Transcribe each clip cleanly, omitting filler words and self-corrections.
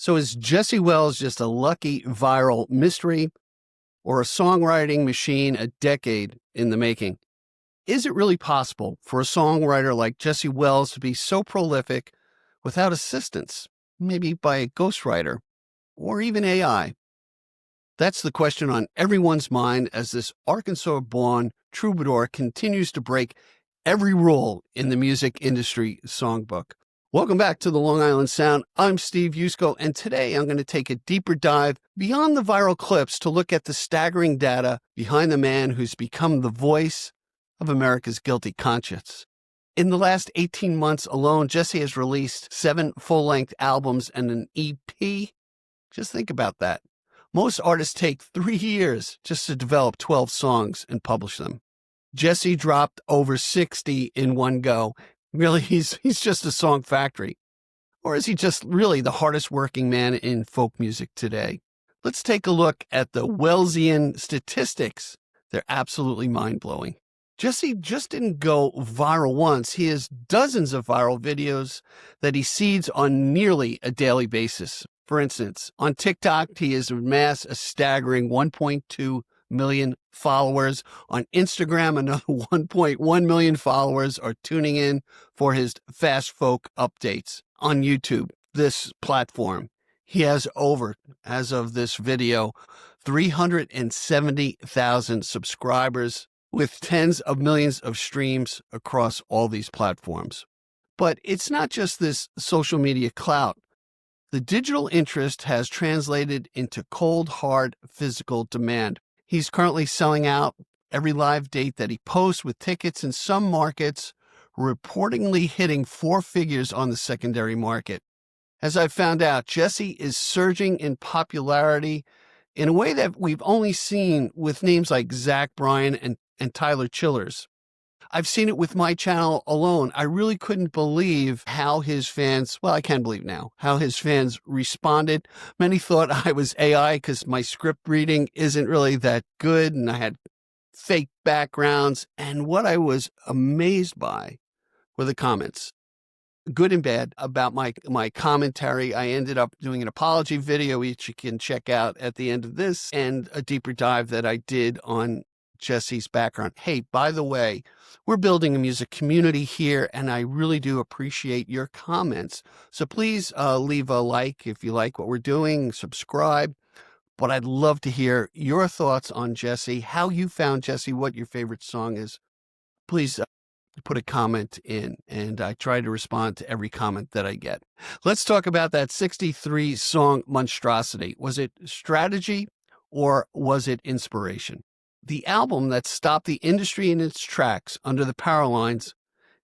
So is Jesse Wells just a lucky viral mystery or a songwriting machine a decade in the making? Is it really possible for a songwriter like Jesse Wells to be so prolific without assistance, maybe by a ghostwriter or even AI? That's the question on everyone's mind as this Arkansas-born troubadour continues to break every rule in the music industry songbook. Welcome back to the Long Island Sound. I'm Steve Yusko, and today I'm going to take a deeper dive beyond the viral clips to look at the staggering data behind the man who's become the voice of America's guilty conscience. In the last 18 months alone, Jesse has released 7 full-length albums and an EP. Just think about that. Most artists take 3 years just to develop 12 songs and publish them. Jesse dropped over 60 in one go. Really, he's just a song factory. Or is he just really the hardest working man in folk music today? Let's take a look at the Wellsian statistics. They're absolutely mind-blowing. Jesse just didn't go viral once. He has dozens of viral videos that he seeds on nearly a daily basis. For instance, on TikTok, he has amassed a staggering 1.2 million followers. On Instagram, another 1.1 million followers are tuning in for his fast folk updates. On YouTube, this platform, he has over, as of this video, 370,000 subscribers with tens of millions of streams across all these platforms. But it's not just this social media clout. The digital interest has translated into cold, hard physical demand. He's currently selling out every live date that he posts, with tickets in some markets reportedly hitting 4 figures on the secondary market. As I found out, Jesse is surging in popularity in a way that we've only seen with names like Zach Bryan and Tyler Childers. I've seen it with my channel alone. I really couldn't believe how his fans, well, I can believe now, how his fans responded. Many thought I was AI because my script reading isn't really that good and I had fake backgrounds. And what I was amazed by were the comments, good and bad, about my commentary. I ended up doing an apology video, which you can check out at the end of this, and a deeper dive that I did on Jesse's background. Hey, by the way, we're building a music community here, and I really do appreciate your comments. So please leave a like if you like what we're doing, subscribe. But I'd love to hear your thoughts on Jesse, how you found Jesse, what your favorite song is. Please put a comment in, and I try to respond to every comment that I get. Let's talk about that 63-song monstrosity. Was it strategy or was it inspiration? The album that stopped the industry in its tracks under the power lines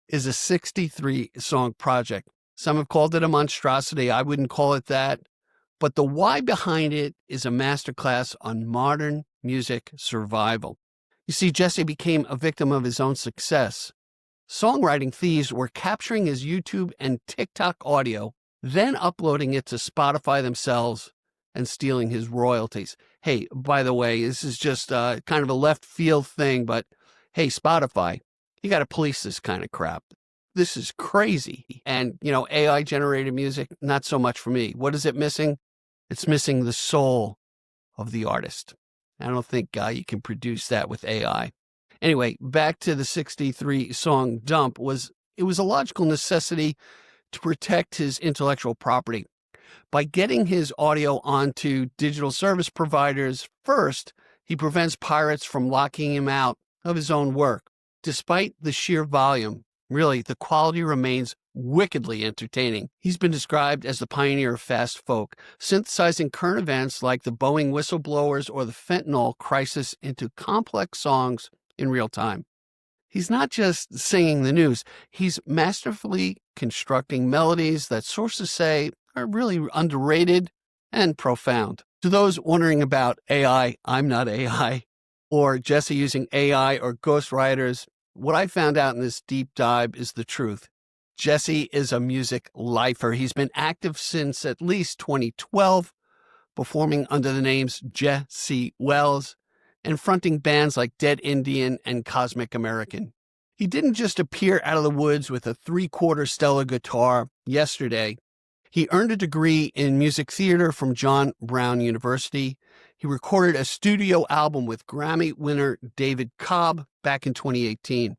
is a 63-song project. Some have called it a monstrosity. I wouldn't call it that. But the why behind it is a masterclass on modern music survival. You see, Jesse became a victim of his own success. Songwriting thieves were capturing his YouTube and TikTok audio, then uploading it to Spotify themselves and stealing his royalties. Hey, by the way, this is just kind of a left field thing, but hey, Spotify, you got to police this kind of crap. This is crazy. And, AI generated music, not so much for me. What is it missing? It's missing the soul of the artist. I don't think you can produce that with AI. Anyway, back to the 63-song dump. It was a logical necessity to protect his intellectual property. By getting his audio onto digital service providers first, he prevents pirates from locking him out of his own work. Despite the sheer volume, really, the quality remains wickedly entertaining. He's been described as the pioneer of fast folk, synthesizing current events like the Boeing whistleblowers or the fentanyl crisis into complex songs in real time. He's not just singing the news. He's masterfully constructing melodies that sources say are really underrated and profound. To those wondering about AI, I'm not AI, or Jesse using AI or ghostwriters, what I found out in this deep dive is the truth. Jesse is a music lifer. He's been active since at least 2012, performing under the names Jesse Wells and fronting bands like Dead Indian and Cosmic American. He didn't just appear out of the woods with a 3/4 Stellar guitar yesterday. He earned a degree in music theater from John Brown University. He recorded a studio album with Grammy winner David Cobb back in 2018.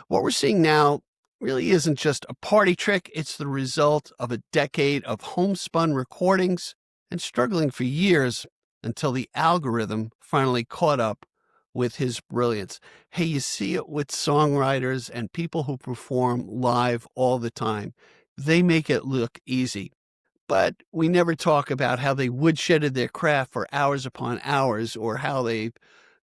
What we're seeing now really isn't just a party trick. It's the result of a decade of homespun recordings and struggling for years until the algorithm finally caught up with his brilliance. Hey, you see it with songwriters and people who perform live all the time. They make it look easy. But we never talk about how they woodshedded their craft for hours upon hours, or how they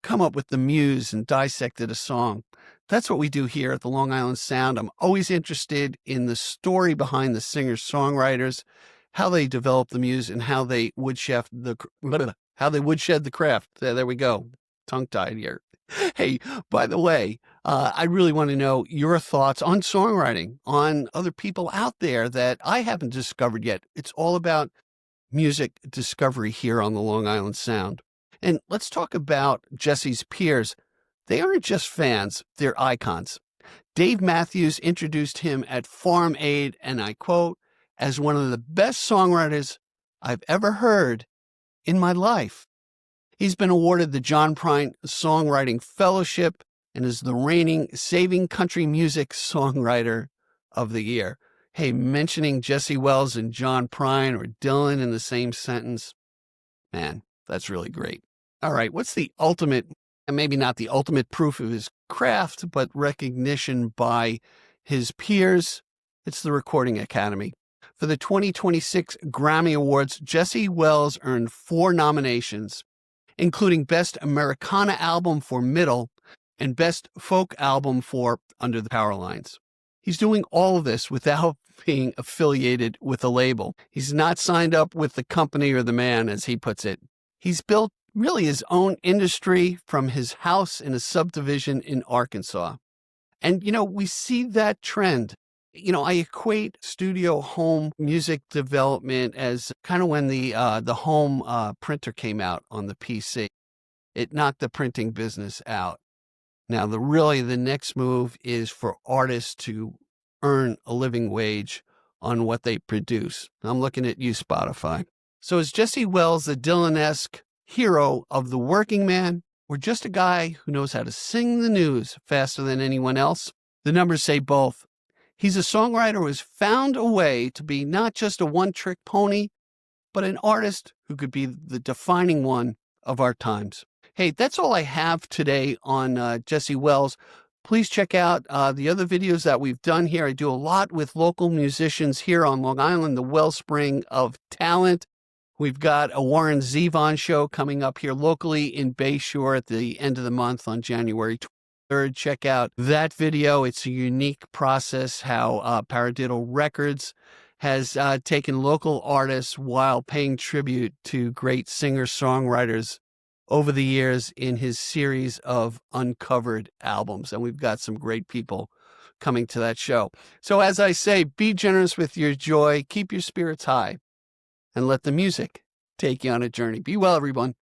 come up with the muse and dissected a song. That's what we do here at the Long Island Sound. I'm always interested in the story behind the singer-songwriters, how they develop the muse, and how they woodshed the craft. There we go. Tongue-tied here. Hey, by the way, I really want to know your thoughts on songwriting, on other people out there that I haven't discovered yet. It's all about music discovery here on the Long Island Sound. And let's talk about Jesse's peers. They aren't just fans, they're icons. Dave Matthews introduced him at Farm Aid, and I quote, as one of the best songwriters I've ever heard in my life. He's been awarded the John Prine Songwriting Fellowship and is the reigning Saving Country Music Songwriter of the Year. Hey, mentioning Jesse Wells and John Prine or Dylan in the same sentence, man, that's really great. All right, what's the ultimate, and maybe not the ultimate proof of his craft, but recognition by his peers? It's the Recording Academy. For the 2026 Grammy Awards, Jesse Wells earned 4 nominations, including Best Americana Album for Middle and Best Folk Album for Under the Power Lines. He's doing all of this without being affiliated with a label. He's not signed up with the company or the man, as he puts it. He's built really his own industry from his house in a subdivision in Arkansas. And, we see that trend. I equate studio home music development as kind of when the home printer came out on the PC. It knocked the printing business out. Now, the next move is for artists to earn a living wage on what they produce. I'm looking at you, Spotify. So is Jesse Wells the Dylan-esque hero of the working man, or just a guy who knows how to sing the news faster than anyone else? The numbers say both. He's a songwriter who has found a way to be not just a one-trick pony, but an artist who could be the defining one of our times. Hey, that's all I have today on Jesse Wells. Please check out the other videos that we've done here. I do a lot with local musicians here on Long Island, the wellspring of talent. We've got a Warren Zevon show coming up here locally in Bayshore at the end of the month on January 23rd. Check out that video. It's a unique process how Paradiddle Records has taken local artists while paying tribute to great singer-songwriters over the years in his series of uncovered albums. And we've got some great people coming to that show. So as I say, be generous with your joy, keep your spirits high, and let the music take you on a journey. Be well, everyone.